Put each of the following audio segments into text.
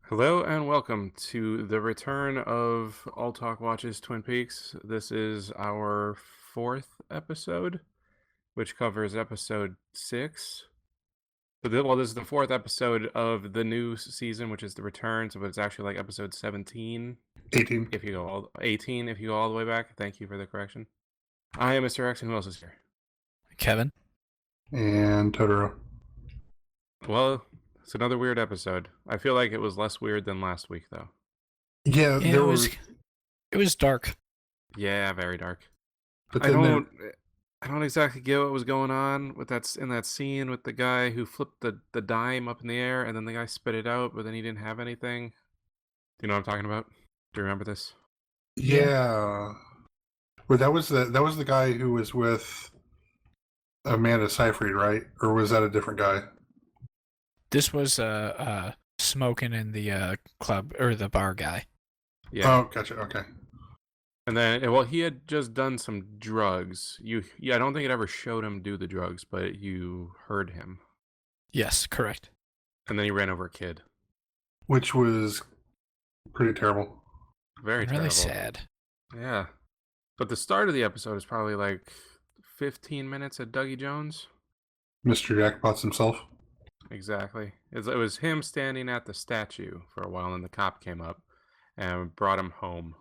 Hello and welcome to the return of Alltalk Watches Twin Peaks. This is our fourth episode, which covers episode 6. This is the fourth episode of the new season, which is the return. So it's actually like episode 17, 18. if you go 18, if you go all the way back. Thank you for the correction. I am Mr. X, and who else is here? Kevin? And Totoro. Well, it's another weird episode. I feel like it was less weird than last week, though. Yeah, Yeah, there it was dark. Yeah, very dark. But I then don't exactly get what was going on with that scene with the guy who flipped the dime up in the air and then the guy spit it out, but then he didn't have anything. Do you know what I'm talking about? Do you remember this? yeah. Well, that was the guy who was with Amanda Seyfried, right? Or was that a different guy? This was smoking in the club or the bar guy. Yeah. Oh, gotcha. Okay. And then, he had just done some drugs. I don't think it ever showed him do the drugs, but you heard him. Yes, correct. And then he ran over a kid. Which was pretty terrible. Very Really terrible. sad. Yeah. But the start of the episode is probably like 15 minutes at Dougie Jones. Mr. Jackpots himself. Exactly. It was him standing at the statue for a while, and the cop came up and brought him home.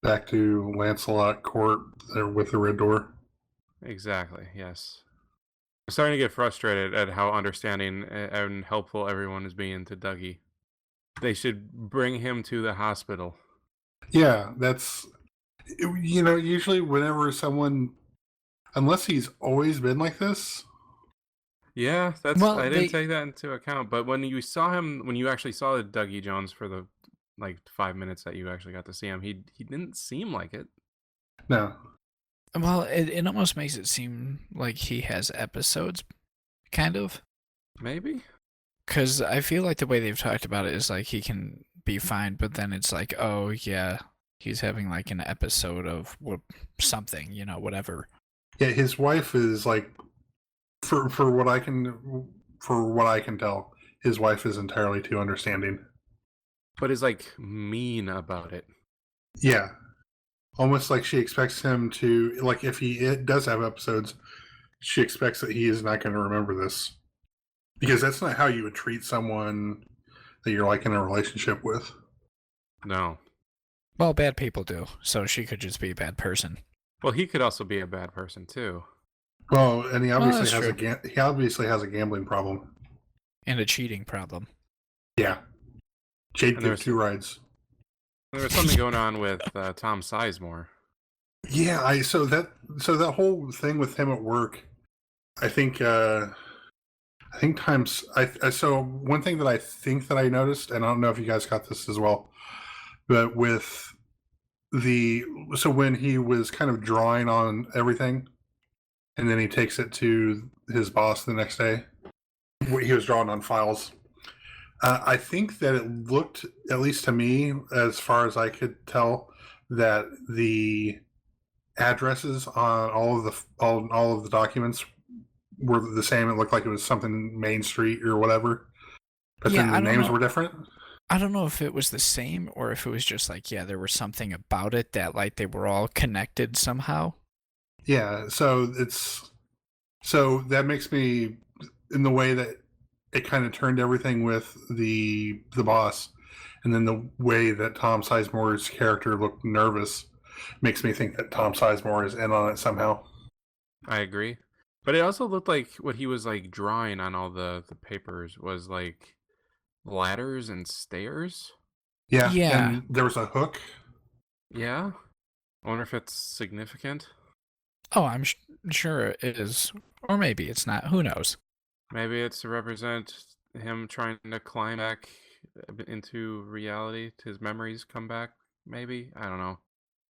Back to Lancelot Court there with the red door. Exactly, yes. I'm starting to get frustrated at how understanding and helpful everyone is being to Dougie. They should bring him to the hospital. Yeah, that's... usually whenever someone... Unless he's always been like this... Yeah, I didn't take that into account, but when you actually saw Dougie Jones for the 5 minutes that you actually got to see him, he didn't seem like it. No. Well, it almost makes it seem like he has episodes, kind of. Maybe? Because I feel like the way they've talked about it is like he can be fine, but then it's like, oh yeah, he's having like an episode of something, whatever. Yeah, his wife is like... For what I can tell, his wife is entirely too understanding. But is mean about it. Yeah, almost like she expects him to if he does have episodes, she expects that he is not going to remember this because that's not how you would treat someone that you're in a relationship with. No. Well, bad people do, so she could just be a bad person. Well, he could also be a bad person too. Well, and he obviously has a gambling problem and a cheating problem. Yeah, Jade gave 2 rides. There was something going on with Tom Sizemore. Yeah, so that whole thing with him at work, I think times so one thing that I think that I noticed, and I don't know if you guys got this as well, but with when he was kind of drawing on everything. And then he takes it to his boss the next day. He was drawing on files. I think that it looked, at least to me, as far as I could tell, that the addresses on all of the documents were the same. It looked like it was something Main Street or whatever. But then the names were different. I don't know if it was the same or if it was just there was something about it that they were all connected somehow. Yeah, so that makes me, in the way that it kind of turned everything with the boss, and then the way that Tom Sizemore's character looked nervous makes me think that Tom Sizemore is in on it somehow. I agree. But it also looked like what he was drawing on all the papers was ladders and stairs. Yeah, and there was a hook. Yeah? I wonder if it's significant. Oh, I'm sure it is. Or maybe it's not. Who knows? Maybe it's to represent him trying to climb back into reality, to his memories come back, maybe? I don't know.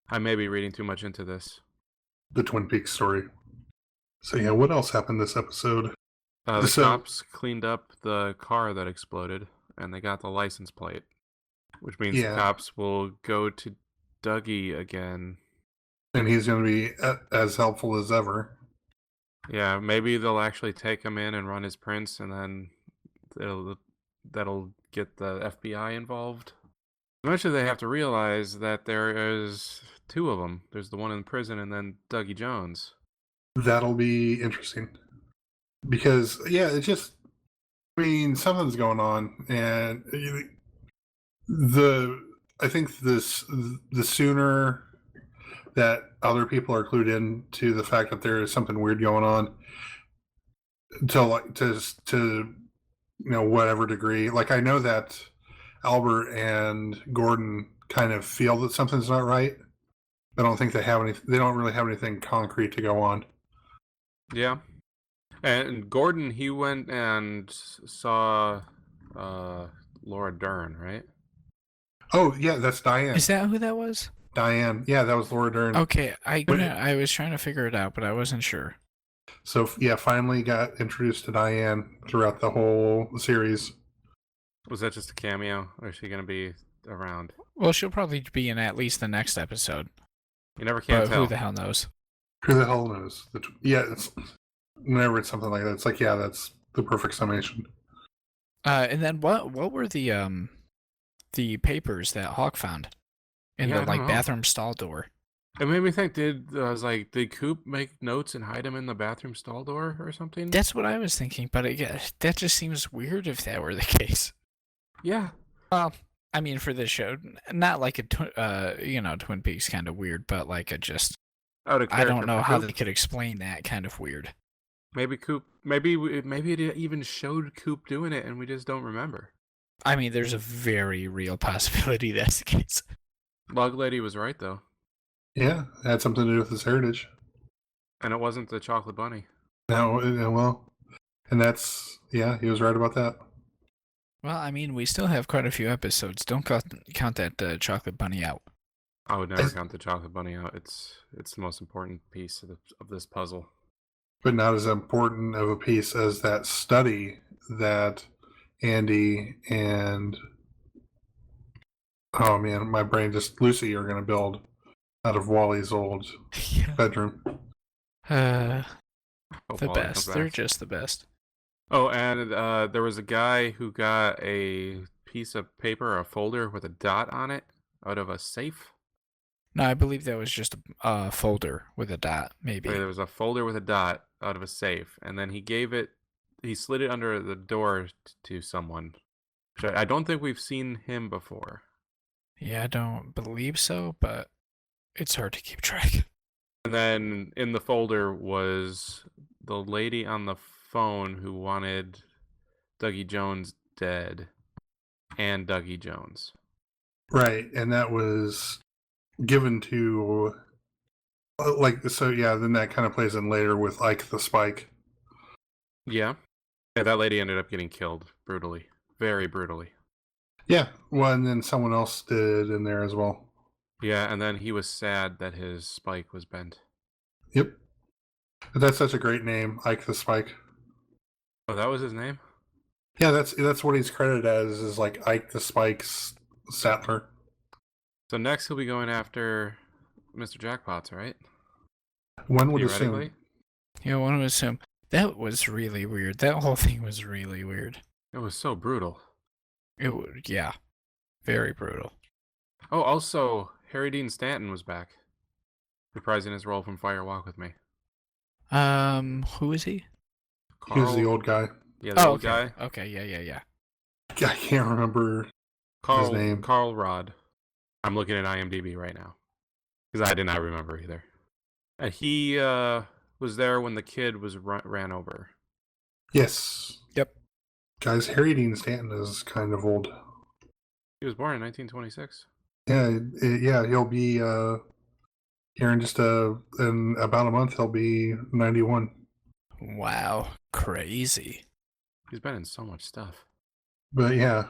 I may be reading too much into this. The Twin Peaks story. So yeah, what else happened this episode? The cops cleaned up the car that exploded, and they got the license plate, which means the cops will go to Dougie again. And he's going to be as helpful as ever. Yeah, maybe they'll actually take him in and run his prints, and then that'll get the FBI involved. Eventually, they have to realize that there is two of them. There's the one in prison, and then Dougie Jones. That'll be interesting. Because, yeah, it's just, I mean, something's going on. And I think the sooner that other people are clued in to the fact that there is something weird going on, to whatever degree. Like, I know that Albert and Gordon kind of feel that something's not right. I don't think they don't really have anything concrete to go on. Yeah. And Gordon, he went and saw Laura Dern, right? Oh, yeah, that's Diane. Is that who that was? Diane. Yeah, that was Laura Dern. Okay, I was trying to figure it out, but I wasn't sure. So, yeah, finally got introduced to Diane throughout the whole series. Was that just a cameo, or is she going to be around? Well, she'll probably be in at least the next episode. You never can But tell. who the hell knows? Who the hell knows? Whenever it's something like that, it's like, yeah, that's the perfect summation. And then what were the papers that Hawk found in Yeah, I the don't know. bathroom stall door? It made me think, did Coop make notes and hide them in the bathroom stall door or something? That's what I was thinking, but that just seems weird if that were the case. Yeah. Well, I mean, for this show, not like a Twin Peaks kind of weird, but like a just. Out of I character don't know for how Coop. they could explain that kind of weird. Maybe Coop. Maybe it even showed Coop doing it, and we just don't remember. I mean, there's a very real possibility that's the case. Log Lady was right though, Yeah, it had something to do with his heritage. and it wasn't the chocolate bunny. Now, well, and that's, yeah, he was right about that. Well, I mean, we still have quite a few episodes. Don't count that chocolate bunny out. I would never count the chocolate bunny out. It's the most important piece of this puzzle. But not as important of a piece as that study that Andy and, oh man, my brain just, Lucy are going to build out of Wally's old bedroom. Hope The Wally best. comes They're back. just the best. Oh, and there was a guy who got a piece of paper, a folder with a dot on it, out of a safe. No, I believe that was just a folder with a dot, maybe. There was a folder with a dot out of a safe, and then he slid it under the door to someone. Which I don't think we've seen him before. Yeah, I don't believe so, but it's hard to keep track. And then in the folder was the lady on the phone who wanted Dougie Jones dead, and Dougie Jones. Right, and that was given to, then that kind of plays in later with Ike the Spike. Yeah, that lady ended up getting killed brutally, very brutally. Yeah, well, and then someone else did in there as well. Yeah, and then he was sad that his spike was bent. Yep. But that's such a great name, Ike the Spike. Oh, that was his name? Yeah, that's what he's credited as, is like Ike the Spike's Sattler. So next he'll be going after Mr. Jackpots, right? One would Theoretically? assume. Yeah, one would assume. That was really weird. That whole thing was really weird. It was so brutal. Yeah. Very brutal. Oh, also, Harry Dean Stanton was back, reprising his role from Fire Walk with Me. Who is he? He was the old guy. Yeah, the old okay. guy. Okay, yeah. I can't remember his name. Carl Rod. I'm looking at IMDb right now, because I did not remember either. And he was there when the kid was ran over. Yes. Yep. Guys, Harry Dean Stanton is kind of old. He was born in 1926. Yeah, he'll be here in just in about a month. He'll be 91. Wow. Crazy. He's been in so much stuff. But yeah,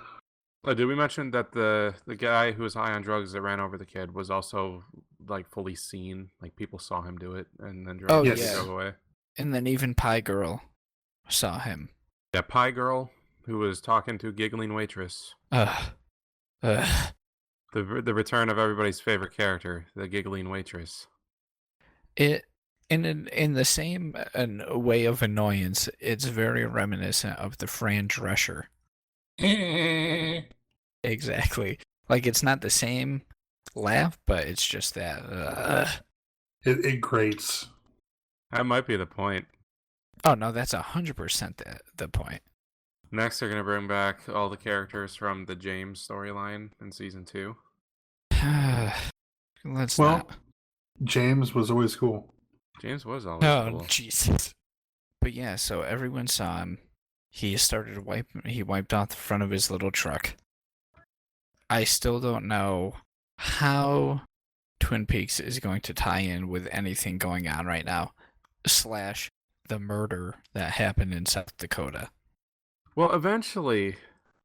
Did we mention that the guy who was high on drugs that ran over the kid was also like fully seen? Like people saw him do it and then drove away. And then even Pie Girl saw him. Yeah, Pie Girl, who was talking to Giggling Waitress. The return of everybody's favorite character, the Giggling Waitress. It in the same way of annoyance, it's very reminiscent of the Fran Drescher Exactly. Like it's not the same laugh, but it's just that. It grates. That might be the point. Oh no, that's 100% the point. Next, they're gonna bring back all the characters from the James storyline in season 2. Let's Well, not. James was always cool. James was always Oh cool. Jesus. But yeah, so everyone saw him. He wiped off the front of his little truck. I still don't know how Twin Peaks is going to tie in with anything going on right now, / the murder that happened in South Dakota. Well, eventually,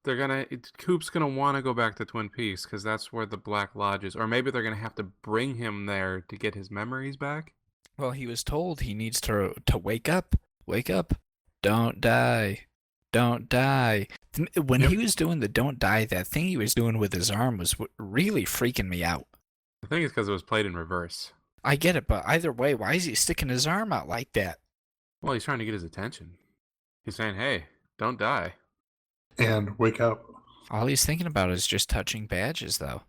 Coop's gonna want to go back to Twin Peaks because that's where the Black Lodge is, or maybe they're gonna have to bring him there to get his memories back. Well, he was told he needs to wake up, don't die, don't die. When he was doing the don't die, that thing he was doing with his arm was really freaking me out. I think it's because it was played in reverse. I get it, but either way, why is he sticking his arm out like that? Well, he's trying to get his attention. He's saying, "Hey, don't die." And wake up. All he's thinking about is just touching badges, though.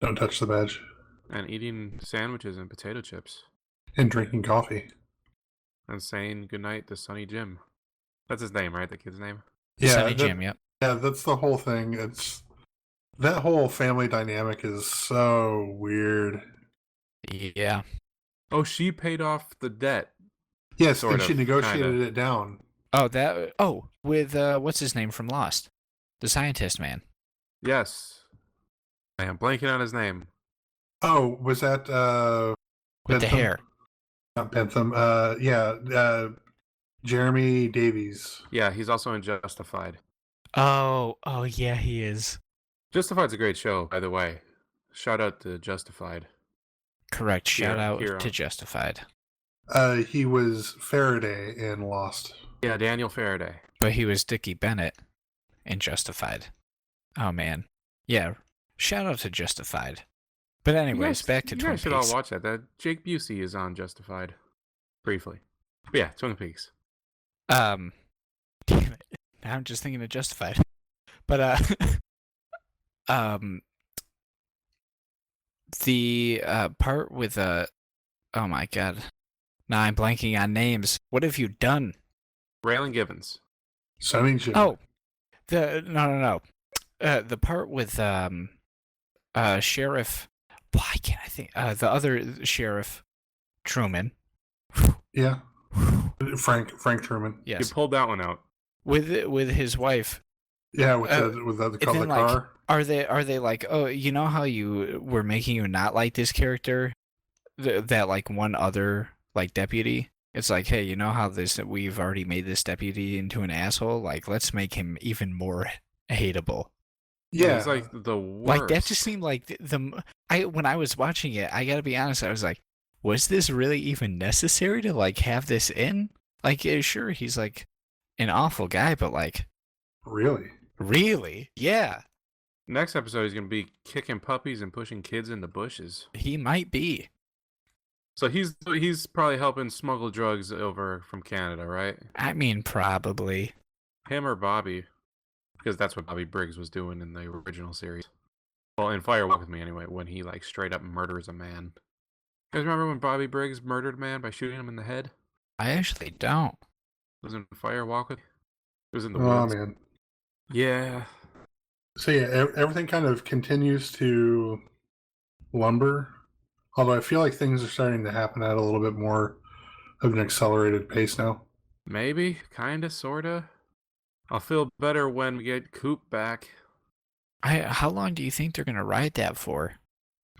Don't touch the badge. And eating sandwiches and potato chips. And drinking coffee. And saying goodnight to Sonny Jim. That's his name, right? The kid's name? Yeah, Sonny Jim, yep. Yeah, that's the whole thing. It's that whole family dynamic is so weird. Yeah. Oh, she paid off the debt. Yes, Sort and she of, negotiated kinda. it down. With what's his name from Lost? The scientist man. Yes. I am blanking on his name. Oh, was that With the Bentham? hair. Not Bentham. Jeremy Davies. Yeah, he's also in Justified. Oh yeah, he is. Justified's a great show, by the way. Shout out to Justified. Correct. Shout out Hero. to Justified. He was Faraday in Lost. Yeah, Daniel Faraday. But he was Dickie Bennett in Justified. Oh man. Yeah. Shout out to Justified. But anyways, back to you Twin guys should Peaks. all watch that. That Jake Busey is on Justified. Briefly. But yeah, Twin Peaks. Damn it. Now I'm just thinking of Justified. But the part with oh my god. Now I'm blanking on names. What have you done? Raylan Givens. Sonny Jim. Oh, no. The part with Sheriff. Why can't I think? The other Sheriff Truman. Yeah. Frank Truman. You Yes. pulled that one out. With his wife. Yeah, with the and color then, like, car. Are they like, oh, you know how you were making you not like this character? That like one other like deputy. It's like, hey, you know how we've already made this deputy into an asshole? Like, let's make him even more hateable. Yeah, He's like the worst. Like that just seemed like when I was watching it, I gotta be honest, I was like, was this really even necessary to like have this in? Like, sure, he's like an awful guy, but like, really? Yeah, Next episode, he's going to be kicking puppies and pushing kids into bushes. he might be. So he's probably helping smuggle drugs over from Canada, right? I mean, probably. Him or Bobby, because that's what Bobby Briggs was doing in the original series. Well, in Fire Walk with Me anyway, when he like straight up murders a man. You guys remember when Bobby Briggs murdered a man by shooting him in the head? I actually don't. It was in Fire Walk with Me. It was in the Oh woods. man. Yeah. So yeah, everything kind of continues to lumber. Although I feel like things are starting to happen at a little bit more of an accelerated pace now. Maybe, kinda, sorta. I'll feel better when we get Coop back. How long do you think they're gonna ride that for?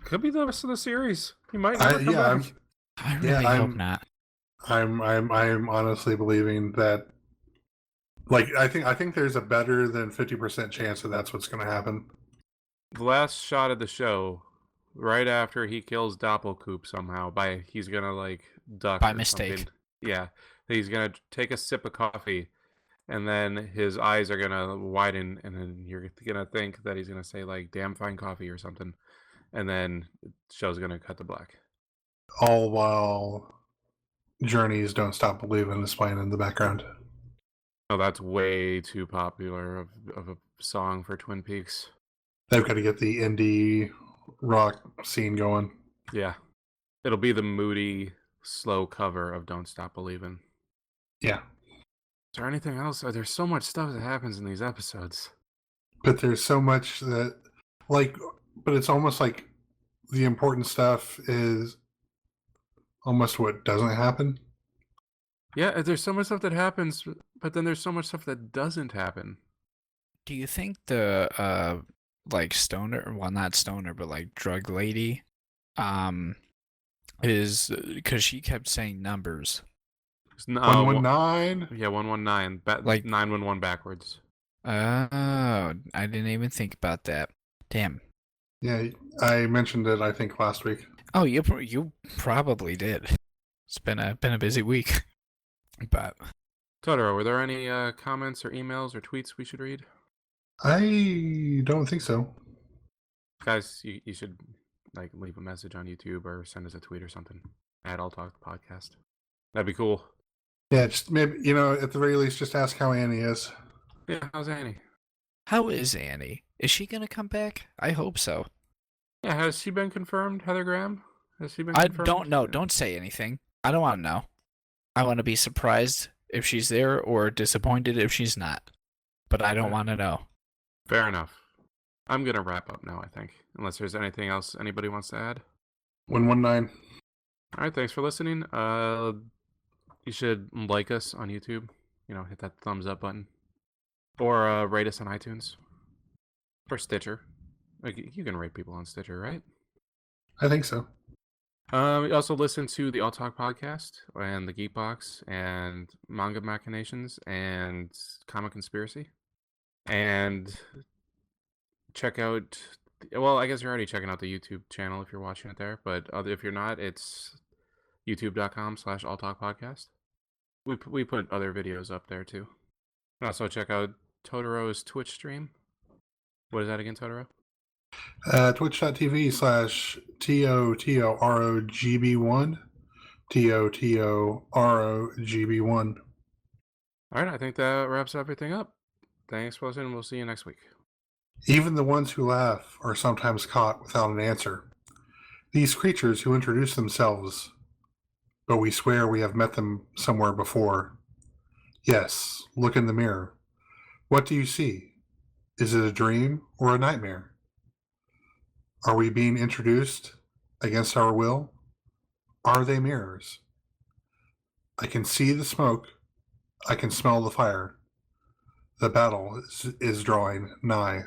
Could be the rest of the series. He might never come back. I really hope not. I'm honestly believing that. Like I think there's a better than 50% chance that that's what's going to happen. The last shot of the show, right after he kills Doppelkoop somehow, he's gonna like duck By or mistake. something. Yeah, he's gonna take a sip of coffee, and then his eyes are gonna widen, and then you're gonna think that he's gonna say like "damn fine coffee" or something, and then the show's gonna cut to black. All while Journeys Don't Stop Believing is playing in the background. Oh, that's way too popular of a song for Twin Peaks. They've got to get the indie rock scene going. Yeah. It'll be the moody, slow cover of Don't Stop Believin'. Yeah. Is there anything else? There's so much stuff that happens in these episodes. But there's so much that, like, but it's almost like the important stuff is almost what doesn't happen. Yeah, there's so much stuff that happens, but then there's so much stuff that doesn't happen. Do you think the like stoner, well not stoner, but like drug lady, is because she kept saying numbers. 119. Yeah, 119. Like 911 backwards. Oh, I didn't even think about that. Damn. Yeah, I mentioned it, I think, last week. Oh, you probably did. It's been a busy week. But Totoro, were there any comments or emails or tweets we should read? I don't think so. Guys, you should like leave a message on YouTube or send us a tweet or something at Alltalk podcast. That'd be cool. Yeah, just maybe, you know, at the very least, just ask how Annie is. Yeah, how's Annie? how is Annie? Is she gonna come back? I hope so. Yeah, has she been confirmed, Heather Graham? Has she been I confirmed? don't know. Don't say anything. I don't want to know. I want to be surprised if she's there or disappointed if she's not. But I don't want to know. Fair enough. I'm going to wrap up now, I think. Unless there's anything else anybody wants to add. 119. All right, thanks for listening. You should like us on YouTube. You know, hit that thumbs up button. Or rate us on iTunes. Or Stitcher. Like, you can rate people on Stitcher, right? I think so. You also listen to the Alltalk podcast and the Geek Box and Manga Machinations and Comic Conspiracy. And check out, well, I guess you're already checking out the YouTube channel if you're watching it there, but if you're not, it's youtube.com/alltalkpodcast. We put other videos up there too. Also check out Totoro's Twitch stream. What is that again, Totoro? Twitch.tv/TOTOROGB1. TOTOROGB1. All right, I think that wraps everything up. Thanks for listening. We'll see you next week. Even the ones who laugh are sometimes caught without an answer. These creatures who introduce themselves, but we swear we have met them somewhere before. Yes, look in the mirror. What do you see? Is it a dream or a nightmare? Are we being introduced against our will? Are they mirrors? I can see the smoke. I can smell the fire. The battle is drawing nigh.